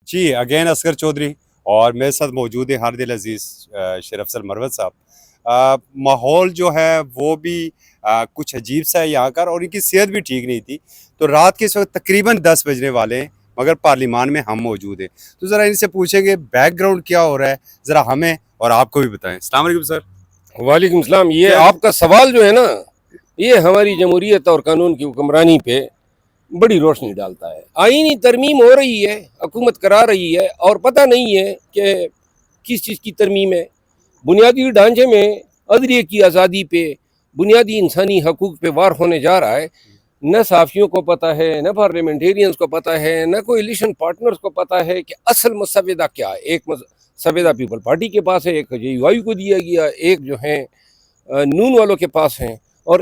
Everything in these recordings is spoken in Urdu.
جی اگین اصغر چودھری اور میرے ساتھ موجود ہے ہاردل عزیز شیر افضل مروت صاحب. ماحول جو ہے وہ بھی کچھ عجیب سا ہے یہاں کا، اور ان کی صحت بھی ٹھیک نہیں تھی. تو رات کے اس وقت تقریباً 10 بجنے والے ہیں، مگر پارلیمان میں ہم موجود ہیں. تو ذرا ان سے پوچھیں گے بیک گراؤنڈ کیا ہو رہا ہے، ذرا ہمیں اور آپ کو بھی بتائیں. السلام علیکم سر. وعلیکم السلام. یہ آپ کا سوال جو ہے نا، یہ ہماری جمہوریت اور قانون کی حکمرانی پہ بڑی روشنی ڈالتا ہے. آئینی ترمیم ہو رہی ہے، حکومت کرا رہی ہے، اور پتہ نہیں ہے کہ کس چیز کی ترمیم ہے. بنیادی ڈھانچے میں عدلیے کی آزادی پہ، بنیادی انسانی حقوق پہ وار ہونے جا رہا ہے. نہ صحافیوں کو پتہ ہے، نہ پارلیمنٹیرینز کو پتہ ہے، نہ کوئلیشن پارٹنرز کو پتہ ہے کہ اصل مسودہ کیا ہے. ایک مسودہ پیپل پارٹی کے پاس ہے، ایک جے یو آئی کو دیا گیا، ایک جو ہے نون والوں کے پاس ہیں، اور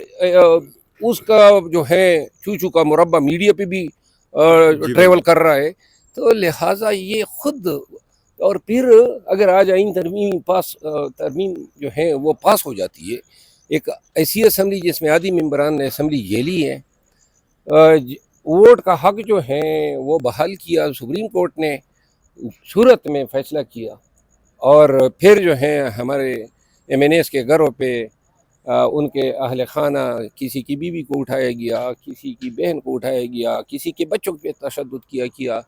اس کا جو ہے چوچو کا مربع میڈیا پہ بھی ٹریول کر رہا ہے. تو لہٰذا یہ خود، اور پھر اگر آج آئین ترمیم جو ہے وہ پاس ہو جاتی ہے، ایک ایسی اسمبلی جس میں آدھی ممبران نے اسمبلی جیلی ہے، ووٹ کا حق جو ہے وہ بحال کیا سپریم کورٹ نے صورت میں فیصلہ کیا، اور پھر جو ہے ہمارے ایم این ایس کے گھروں پہ ان کے اہل خانہ، کسی کی بیوی کو اٹھایا گیا، کسی کی بہن کو اٹھایا گیا، کسی کے بچوں پہ تشدد کیا.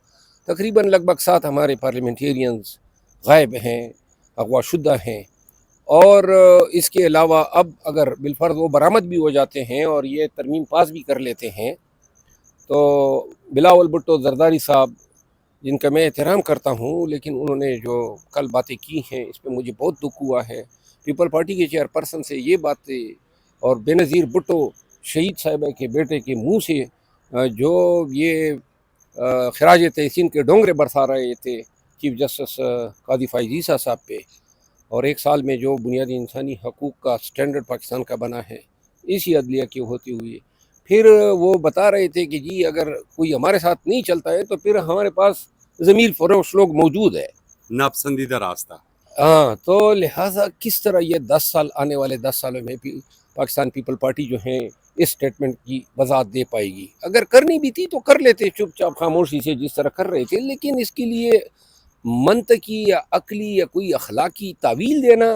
تقریباً لگ بھگ 7 ہمارے پارلیمنٹیرینز غائب ہیں، اغوا شدہ ہیں. اور اس کے علاوہ اب اگر بالفرض وہ برآمد بھی ہو جاتے ہیں اور یہ ترمیم پاس بھی کر لیتے ہیں، تو بلاول بھٹو زرداری صاحب، جن کا میں احترام کرتا ہوں، لیکن انہوں نے جو کل باتیں کی ہیں اس پہ مجھے بہت دکھ ہوا ہے. پیپل پارٹی کے چیئرپرسن سے یہ باتیں، اور بے نظیر بھٹو شہید صاحبہ کے بیٹے کے منہ سے جو یہ خراج تحسین کے ڈونگرے برسا رہے تھے چیف جسٹس قاضی فائز عیسیٰ صاحب پہ، اور ایک سال میں جو بنیادی انسانی حقوق کا سٹینڈرڈ پاکستان کا بنا ہے اسی عدلیہ کی ہوتے ہوئے، پھر وہ بتا رہے تھے کہ جی اگر کوئی ہمارے ساتھ نہیں چلتا ہے تو پھر ہمارے پاس ضمیر فروش لوگ موجود ہے، ناپسندیدہ راستہ. ہاں. تو لہٰذا کس طرح یہ 10 سال، آنے والے 10 سالوں میں بھی پاکستان پیپل پارٹی جو ہے اس سٹیٹمنٹ کی وضاحت دے پائے گی. اگر کرنی بھی تھی تو کر لیتے چپ چاپ خاموشی سے جس طرح کر رہے تھے، لیکن اس کے لیے منطقی یا عقلی یا کوئی اخلاقی تعویل دینا،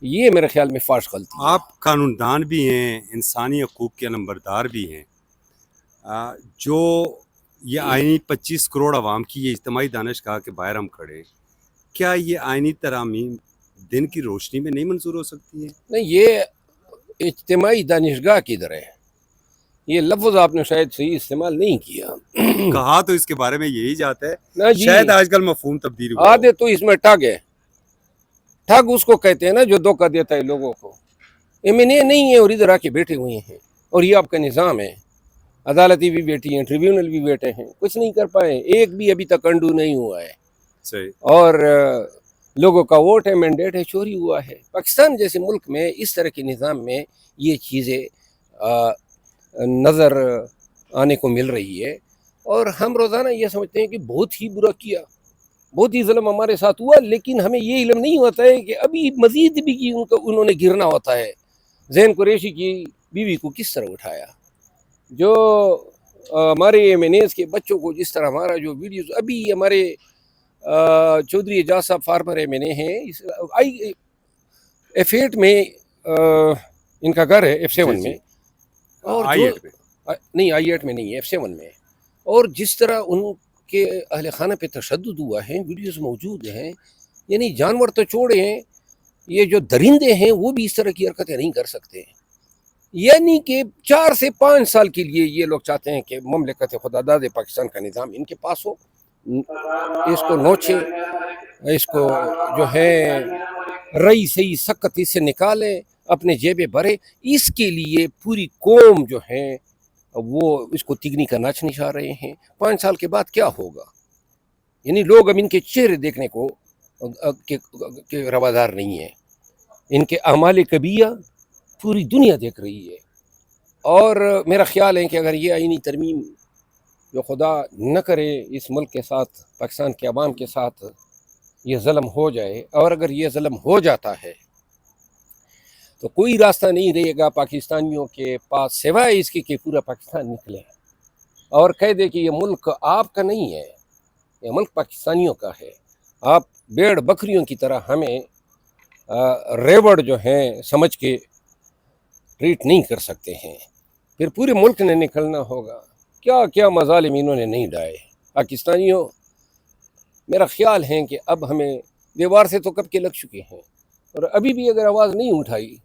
یہ میرے خیال میں فاش غلطی ہے. آپ قانون دان بھی ہیں، انسانی حقوق کے نمبردار بھی ہیں. جو یہ آئینی 25 کروڑ عوام کی یہ اجتماعی دانشگاہ کے باہر ہم کھڑے، کیا یہ آئینی ترامیم دن کی روشنی میں نہیں منظور ہو سکتی ہیں؟ نہیں، یہ اجتماعی دانشگاہ کی طرح ہے. یہ لفظ آپ نے شاید صحیح استعمال نہیں کیا. کہا تو اس کے بارے میں یہی جاتا ہے، نہ جی، شاید آج کل مفہوم تبدیل ہوا ہو. آدھے تو اس میں ٹھگ ہے. ٹھگ اس کو کہتے ہیں نا جو دھوکہ دیتا ہے لوگوں کو. ایم این اے نہیں ہے اور ادھر آ کے بیٹھے ہوئے ہیں، اور یہ آپ کا نظام ہے. عدالتیں بھی بیٹھی ہیں، ٹریبیونل بھی بیٹھے ہیں، کچھ نہیں کر پائے. ایک بھی ابھی تک انڈو نہیں ہوا ہے. صحیح. اور لوگوں کا ووٹ ہے، مینڈیٹ ہے، چوری ہوا ہے. پاکستان جیسے ملک میں اس طرح کے نظام میں یہ چیزیں نظر آنے کو مل رہی ہے، اور ہم روزانہ یہ سمجھتے ہیں کہ بہت ہی برا کیا، بہت ہی ظلم ہمارے ساتھ ہوا، لیکن ہمیں یہ علم نہیں ہوتا ہے کہ ابھی مزید بھی انہوں نے گرنا ہوتا ہے. زین قریشی کی بیوی کو کس طرح اٹھایا، جو ہمارے ایم این ایز کے بچوں کو جس طرح ہمارا جو ویڈیوز، ابھی ہمارے چودھری اعجاز صاحب فارمر ایم این اے ہیں، F8 میں ان کا گھر ہے، F7 میں، اور جو نہیں I8 میں نہیں ہے، F7 میں. اور جس طرح ان کے اہل خانہ پہ تشدد ہوا ہے، ویڈیوز موجود ہیں. یعنی جانور تو چھوڑے ہیں، یہ جو درندے ہیں وہ بھی اس طرح کی حرکتیں نہیں کر سکتے. یعنی کہ 4 سے 5 سال کے لیے یہ لوگ چاہتے ہیں کہ مملکت خدا داد پاکستان کا نظام ان کے پاس ہو. اس کو نوچیں، اس کو جو ہے رئی سئی سکت اس سے نکالیں، اپنے جیبیں بھرے. اس کے لیے پوری قوم جو ہے وہ اس کو تگنی کا ناچ نچا رہے ہیں. 5 سال کے بعد کیا ہوگا؟ یعنی لوگ اب ان کے چہرے دیکھنے کو روادار نہیں ہیں. ان کے اعمال کبیہ پوری دنیا دیکھ رہی ہے. اور میرا خیال ہے کہ اگر یہ آئینی ترمیم جو خدا نہ کرے اس ملک کے ساتھ، پاکستان کے عوام کے ساتھ یہ ظلم ہو جائے، اور اگر یہ ظلم ہو جاتا ہے تو کوئی راستہ نہیں رہے گا پاکستانیوں کے پاس سوائے اس کے کہ پورا پاکستان نکلے اور کہہ دے کہ یہ ملک آپ کا نہیں ہے، یہ ملک پاکستانیوں کا ہے. آپ بیڑ بکریوں کی طرح ہمیں ریوڑ جو ہیں سمجھ کے ٹریٹ نہیں کر سکتے ہیں. پھر پورے ملک نے نکلنا ہوگا. کیا کیا مظالم انہوں نے نہیں ڈھائے. پاکستانیوں میرا خیال ہے کہ اب ہمیں دیوار سے تو کب کے لگ چکے ہیں، اور ابھی بھی اگر آواز نہیں اٹھائی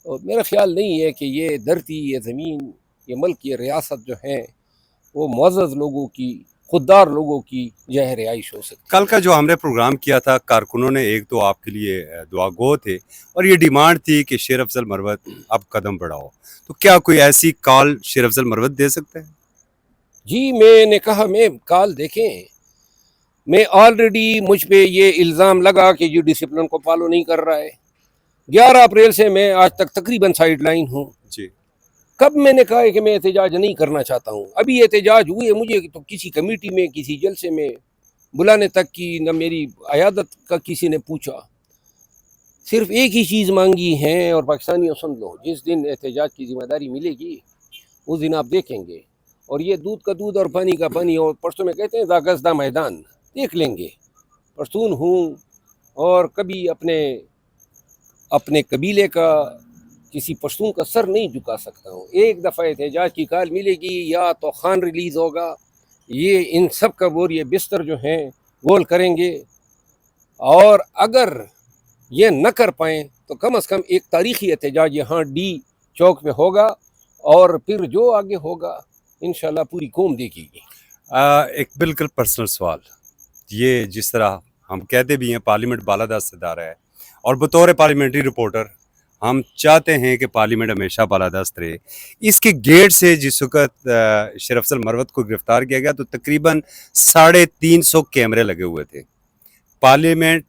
تو میرا خیال نہیں ہے کہ یہ دھرتی، یہ زمین، یہ ملک، یہ ریاست جو ہیں وہ معزز لوگوں کی، خوددار لوگوں کی جہ رہائش ہو سکتی. کل کا جو ہم نے پروگرام کیا تھا، کارکنوں نے ایک تو آپ کے لیے دعا گو تھے، اور یہ ڈیمانڈ تھی کہ شیر افضل مروت اب قدم بڑھاؤ. تو کیا کوئی ایسی کال شیر افضل مروت دے سکتے ہیں؟ جی میں نے کہا میں کال دیکھیں، میں آلریڈی مجھ پہ یہ الزام لگا کہ یہ ڈسپلن کو فالو نہیں کر رہا ہے. 11 اپریل سے میں آج تک تقریباً سائیڈ لائن ہوں. جی. کب میں نے کہا ہے کہ میں احتجاج نہیں کرنا چاہتا ہوں؟ ابھی احتجاج ہوئے، مجھے تو کسی کمیٹی میں، کسی جلسے میں بلانے تک کی نہ میری عیادت کا کسی نے پوچھا. صرف ایک ہی چیز مانگی ہے، اور پاکستانیوں سن لو، جس دن احتجاج کی ذمہ داری ملے گی اس دن آپ دیکھیں گے. اور یہ دودھ کا دودھ اور پانی کا پانی، اور پرسوں میں کہتے ہیں داغستہ میدان دیکھ لیں گے. پشتون ہوں اور کبھی اپنے قبیلے کا، کسی پشتون کا سر نہیں جھکا سکتا ہوں. ایک دفعہ احتجاج کی کال ملے گی، یا تو خان ریلیز ہوگا، یہ ان سب کا بوریہ بستر جو ہیں گول کریں گے. اور اگر یہ نہ کر پائیں تو کم از کم ایک تاریخی احتجاج یہاں ڈی چوک پہ ہوگا، اور پھر جو آگے ہوگا انشاءاللہ پوری قوم دیکھے گی. ایک بالکل پرسنل سوال. یہ جس طرح ہم کہتے بھی ہیں پارلیمنٹ بالادست ادارہ ہے، اور بطور پارلیمنٹری رپورٹر ہم چاہتے ہیں کہ پارلیمنٹ ہمیشہ بالادست رہے. اس کے گیٹ سے جس وقت شیر افضل مروت کو گرفتار کیا گیا تو تقریباً 350 کیمرے لگے ہوئے تھے. پارلیمنٹ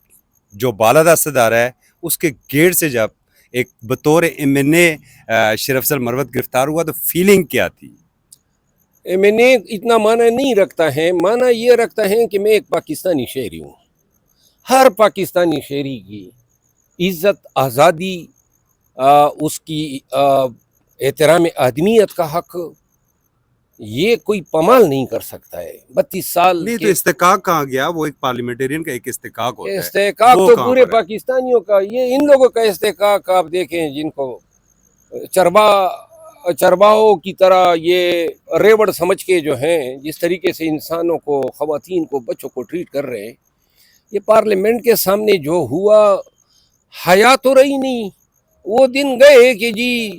جو بالادست ادارہ ہے اس کے گیٹ سے جب ایک بطور MNA شیر افضل مروت گرفتار ہوا تو فیلنگ کیا تھی؟ میں نے اتنا معنی نہیں رکھتا ہے. معنی یہ رکھتا ہے کہ میں ایک پاکستانی شہری ہوں. ہر پاکستانی شہری کی عزت، آزادی، اس کی احترام آدمیت کا حق، یہ کوئی پامال نہیں کر سکتا ہے. 32 سال نہیں تو استحقاق کہاں گیا؟ وہ ایک پارلیمنٹرین کا ایک استحقاق ہوتا ہے. استحقاق تو پورے پاکستانیوں کا، یہ ان لوگوں کا استحقاق آپ دیکھیں جن کو چرواہوں کی طرح یہ ریوڑ سمجھ کے جو ہیں جس طریقے سے انسانوں کو، خواتین کو، بچوں کو ٹریٹ کر رہے ہیں. یہ پارلیمنٹ کے سامنے جو ہوا، حیا تو رہی نہیں. وہ دن گئے کہ جی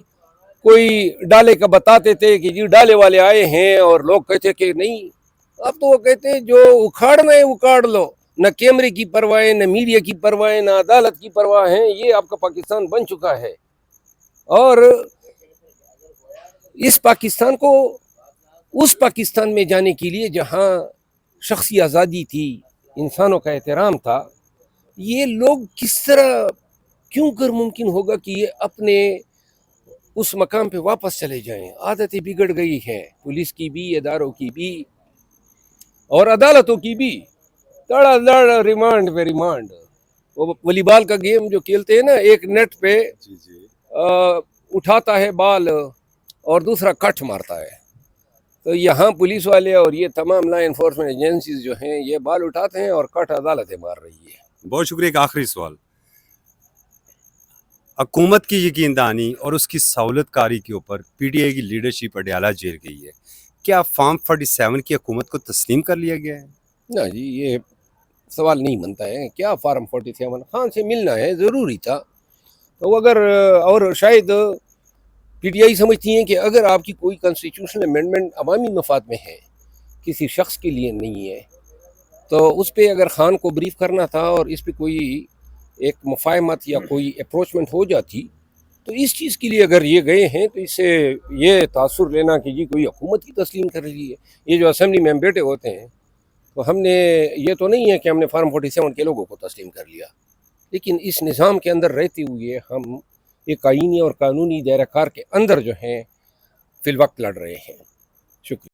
کوئی ڈالے کا بتاتے تھے کہ جی ڈالے والے آئے ہیں، اور لوگ کہتے کہ نہیں. اب تو وہ کہتے ہیں جو اکھاڑنا ہے اکھاڑ لو. نہ کیمرے کی پرواہ، نہ میڈیا کی پرواہ، نہ عدالت کی پرواہ ہے. یہ آپ کا پاکستان بن چکا ہے. اور اس پاکستان کو اس پاکستان میں جانے کے لیے جہاں شخصی آزادی تھی، انسانوں کا احترام تھا، یہ لوگ کس طرح، کیوں کر ممکن ہوگا کہ یہ اپنے اس مقام پہ واپس چلے جائیں؟ عادتیں بگڑ گئی ہیں، پولیس کی بھی، اداروں کی بھی، اور عدالتوں کی بھی. دڑا دڑ ریمانڈ پہ ریمانڈ. وہ والی بال کا گیم جو کھیلتے ہیں نا، ایک نیٹ پہ اٹھاتا ہے بال اور دوسرا کٹ مارتا ہے. تو یہاں پولیس والے اور یہ تمام لا انفورسمنٹ ایجنسیز جو ہیں یہ بال اٹھاتے ہیں اور کٹ عدالتیں مار رہی ہے. بہت شکریہ. ایک آخری سوال. حکومت کی یقین دہانی اور اس کی سہولت کاری کے اوپر PTI کی لیڈرشپ اڈیالہ جیل گئی ہے. کیا فارم 47 کی حکومت کو تسلیم کر لیا گیا ہے؟ نہ جی، یہ سوال نہیں بنتا ہے. کیا فارم 47؟ خان سے ملنا ہے، ضروری تھا. تو اگر، اور شاید PTI سمجھتی ہیں کہ اگر آپ کی کوئی کانسٹیٹیوشنل امینڈمنٹ عوامی مفاد میں ہے، کسی شخص کے لیے نہیں ہے، تو اس پہ اگر خان کو بریف کرنا تھا اور اس پہ کوئی ایک مفاہمت یا کوئی اپروچمنٹ ہو جاتی، تو اس چیز کے لیے اگر یہ گئے ہیں تو اس سے یہ تاثر لینا کہ جی کوئی حکومت کی تسلیم کر لی ہے. یہ جو اسمبلی میں بیٹھے ہوتے ہیں تو ہم نے، یہ تو نہیں ہے کہ ہم نے فارم 47 کے لوگوں کو تسلیم کر لیا، لیکن اس نظام کے اندر رہتے ہوئے ہم ایک آئینی اور قانونی دائرہ کار کے اندر جو ہیں فی الوقت لڑ رہے ہیں. شکریہ.